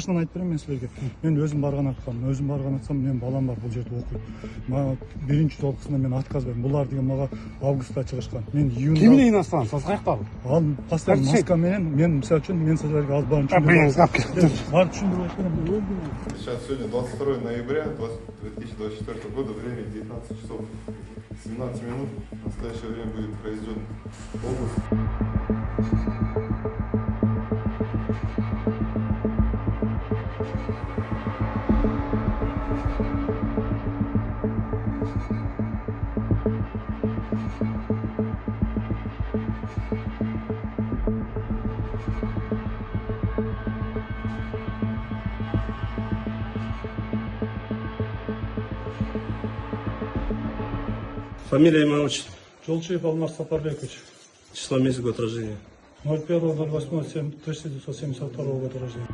башынан айтып беремін мен сілерге. Мен өзім барған атқанмын. Өзім барған атсам, мен балам бар бұл жерде оқиды. Маған бірінші толқысында мен отказ бердім. Бұлар деген маған августта чыгышкан. Мен июнда. Кимle иностранец? Сіз қаяқтағы? Ал постоянно маскамен, мен мысалы үшін мен сіздерге алып барып түсіндіріп отырмын. Сейчас сегодня 22 ноября 2024 года, время 19 часов 17 минут. В настоящее время будет произведен обыск. Фамилия, имя, отчество. Жолчиев Алмаз Сапарбекович. Число, месяц, год рождения. 01.08.1972 года рождения.